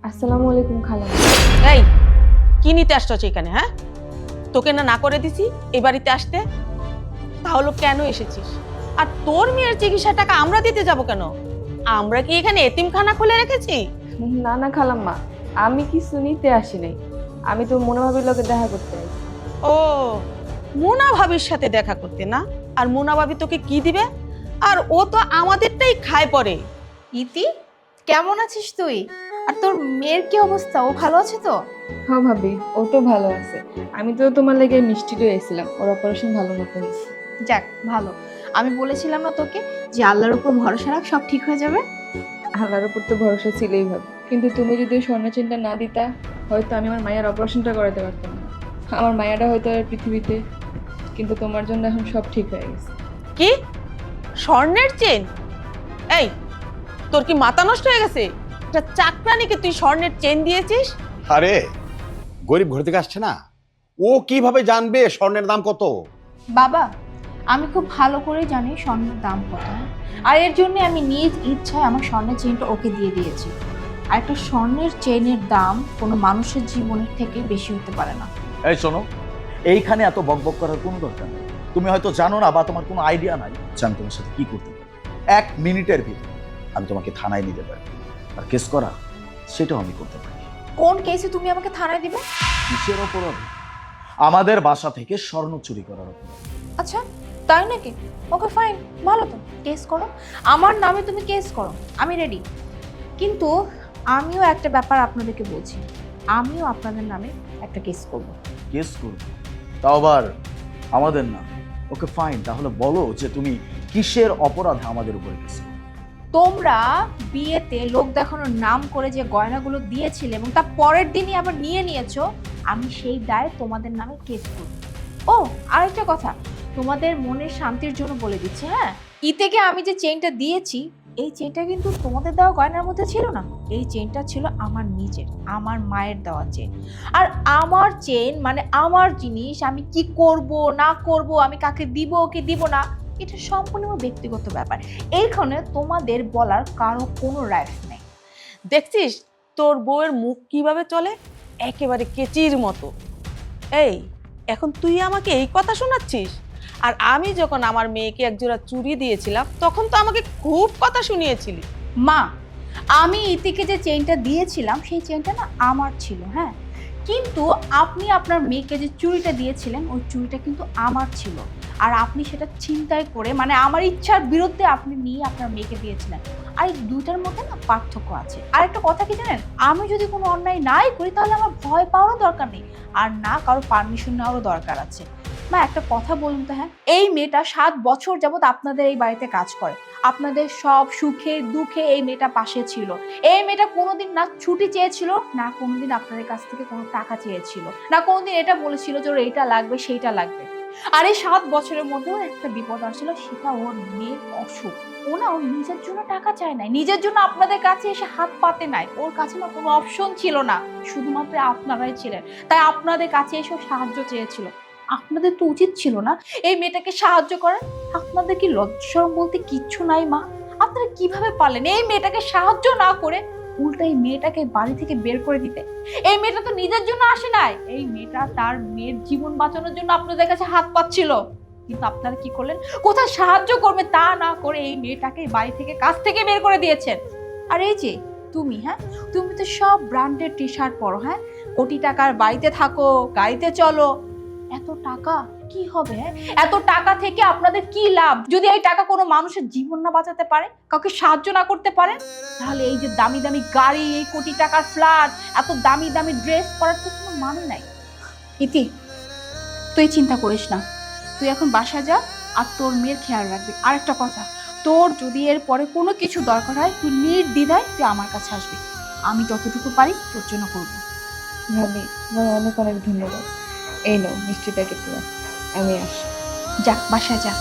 আসসালামু আলাইকুম খালাম্মা। এই কি নিতে আসছো এখানে? হ্যাঁ, তোকে না না করে দিছি এই বাড়িতে আসতে, তাহলে কেন এসেছিস? আর তোর মেয়ের চিকিৎসার টাকা আমরা দিতে যাব কেন? আমরা কি এখানে এতিমখানা খুলে রেখেছি? না না খালাম্মা, আমি কিছু নিতে আসি নাই। আমি তো মনে ভাবির লোকে দেখা করতে আসি। ও, মুনা ভাবির সাথে দেখা করতে না? আর মুনা ভাবি তোকে কি দিবে? আর ও তো আমাদেরটাই খায় পড়ে। ইতি, কেমন আছিস তুই? আর তোর মেয়ের কি অবস্থা? ও ভালো আছে তো? হ্যাঁ ভাবি, ও তো ভালো আছে। আমি তো তোমার লেগে মিষ্টি দিয়ে এসেছিলাম, ওর অপারেশন ভালো মতো হয়েছে। যাক ভালো। আমি বলেছিলাম না তোকে যে আল্লাহর উপর ভরসা রাখ, সব ঠিক হয়ে যাবে। আল্লাহর উপর তো ভরসা ছিলই ভাবি, কিন্তু তুমি যদি স্বর্ণ চেনটা না দিতা, হয়তো আমি আমার মায়ের অপারেশনটা করাতে পারতাম না। আমার মায়াটা হয়তো আর পৃথিবীতে, কিন্তু তোমার জন্য এখন সব ঠিক হয়ে গেছে। কি স্বর্ণের চেন? এই, তোর কি মাথা নষ্ট হয়ে গেছে? একটা চাকরানিকে তুই স্বর্ণের চেন দিয়েছিস? আরে গরিব ঘর থেকে আসছে না, ও কিভাবে জানবে স্বর্ণের দাম কত? বাবা, আমি খুব ভালো করে জানি স্বর্ণের দাম কত, আর এর জন্য আমি নিজ ইচ্ছায় আমার স্বর্ণের চেনটা ওকে দিয়ে দিয়েছি। আর একটা স্বর্ণের চেনের দাম কোনো মানুষের জীবনের থেকে বেশি হতে পারে না। এই শোনো, এইখানে এত বকবক করার কোনো দরকার নেই। তুমি হয়তো জানো না বা তোমার কোনো আইডিয়া নাই যে আমি তোমার সাথে কি করতে পারি। 1 মিনিটের ভিতরে আমি তোমাকে থানায় নিতে পারি, আর কেস করা সেটাও আমি করতে পারি। কোন কেসে তুমি আমাকে থানায় দিবে? কিসের অপরাধে? আমাদের বাসা থেকে স্বর্ণ চুরি করার অপরাধে। আচ্ছা, তাই নাকি? ওকে ফাইন, ভালো তো, কেস করো। আমার নামে তুমি কেস করো, আমি রেডি। কিন্তু আমিও একটা ব্যাপার আপনাদেরকে বলছি, আমিও আপনাদের নামে একটা কেস করব। কেস করবে? তাও আবার আমাদের না? ওকে ফাইন, তাহলে বলো যে তুমি কিসের অপরাধে আমাদের উপরে কেস করবে? তোমরা বিয়েতে লোক দেখানোর নাম করে যে গয়নাগুলো দিয়েছিলে এবং তার পরের দিনই আবার নিয়ে নিয়েছো, আমি সেই দায়ে তোমাদের নামে কেস করব। ও, আরেকটা কথা, তোমাদের মনের শান্তির জন্য বলে দিচ্ছি, হ্যাঁ, থেকে আমি যে চেইনটা দিয়েছি, এই চেইনটা কিন্তু তোমাদের দেওয়া গয়নার মধ্যে ছিল না। এই চেইনটা ছিল আমার নিজের, আমার মায়ের দেওয়া চেইন। আর আমার চেইন মানে আমার জিনিস, আমি কি করব না করব, আমি কাকে দিব ওকে দিব না, এটা সম্পূর্ণ আমার ব্যক্তিগত ব্যাপার। এইখানে তোমাদের বলার কারো কোনো রাইটস নেই। দেখছিস তোর বউয়ের মুখ কিভাবে চলে, একেবারে কেচির মতো। এই, এখন তুই আমাকে এই কথা শোনাচ্ছিস? আর আমি যখন আমার মেয়েকে একজোড়া চুড়ি দিয়েছিলাম তখন তো আমাকে খুব কথা শুনিয়েছিলি। মা, আমি ইতিকে যে চেইনটা দিয়েছিলাম সেই চেইনটা না আমার ছিল, হ্যাঁ, কিন্তু আপনি আপনার মেয়েকে যে চুড়িটা দিয়েছিলেন ওই চুড়িটা কিন্তু আমার ছিল। আর আপনি সেটা ছিনতাই করে, মানে আমার ইচ্ছার বিরুদ্ধে আপনি নিয়ে আপনার মেয়েকে দিয়েছিলেন। আর এই দুইটার মধ্যে না পার্থক্য আছে। আর একটা কথা কি জানেন, আমি যদি কোনো অন্যায় নাই করি তাহলে আমার ভয় পাওয়ারও দরকার নেই, আর না কারো পারমিশন নেওয়ারও দরকার আছে। মা, একটা কথা বলুন তো, হ্যাঁ, এই মেয়েটা 7 বছর যাবত আপনাদের এই বাড়িতে কাজ করে, আপনাদের সব সুখে দুঃখে এই মেয়েটা পাশে ছিল। এই মেয়েটা কোনোদিন না ছুটি চেয়েছিল, না কোনোদিন আপনাদের কাছ থেকে কোনো টাকা চেয়েছিল, না কোনোদিন এটা বলেছিল যে ওর এইটা লাগবে সেইটা লাগবে। আর এই 7 বছরের মধ্যেও একটা বিপদ আসছিল, সেটা ওর মেয়ের অসুখ। ও না ওর নিজের জন্য টাকা চায় নাই, নিজের জন্য আপনাদের কাছে এসে হাত পাতে নাই, ওর কাছে না কোনো অপশন ছিল না, শুধুমাত্র আপনারাই ছিলেন। তাই আপনাদের কাছে এসে সাহায্য চেয়েছিল। আপনাদের তো উচিত ছিল না এই মেয়েটাকে সাহায্য করার? আপনাদের কি লজ্জাশরম বলতে কিচ্ছু নাই মা? আপনারা কিভাবে পারলেন এই মেয়েটাকে সাহায্য না করে উল্টা এই মেয়েটাকে বাড়ি থেকে বের করে দিতে? এই মেয়েটা তো নিজের জন্য আসে নাই, এই মেয়েটা তার মেয়ের জীবন বাঁচানোর জন্য আপনাদের কাছে হাত পাচ্ছিল। কিন্তু আপনারা কি করলেন? কোথায় সাহায্য করবে তা না করে এই মেয়েটাকে বাড়ি থেকে কাজ থেকে বের করে দিয়েছেন। আর এই যে তুমি, হ্যাঁ, তুমি তো সব ব্র্যান্ডেড টি শার্ট পরো, হ্যাঁ, কোটি টাকার বাড়িতে থাকো, গাড়িতে চলো, এত টাকা কি হবে? এত টাকা থেকে আপনাদের কি লাভ যদি এই টাকা কোনো মানুষের জীবন না বাঁচাতে পারে, কাউকে সাহায্য না করতে পারে? তাহলে এই যে দামি দামি গাড়ি, এই কোটি টাকার ফ্ল্যাট, এত দামি দামি ড্রেস পরার তো কোনো মানে নাই। ইতি, তুই চিন্তা করিস না, তুই এখন বাসা যা, আর তোর মেয়ের খেয়াল রাখবি। আর একটা কথা, তোর যদি এর পরে কোনো কিছু দরকার হয় তুই নির্দ্বিধায় তুই আমার কাছে আসবি, আমি যতটুকু পারি তোর জন্য করবো। ভাবি, তোমার অনেক অনেক ধন্যবাদ। এই নাও মিষ্টি প্যাকেটগুলো, আমি আসি। যা, বাসা যা।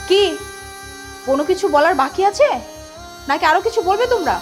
কি কোনো কিছু বলার বাকি আছে নাকি আরো কিছু বলবে তোমরা?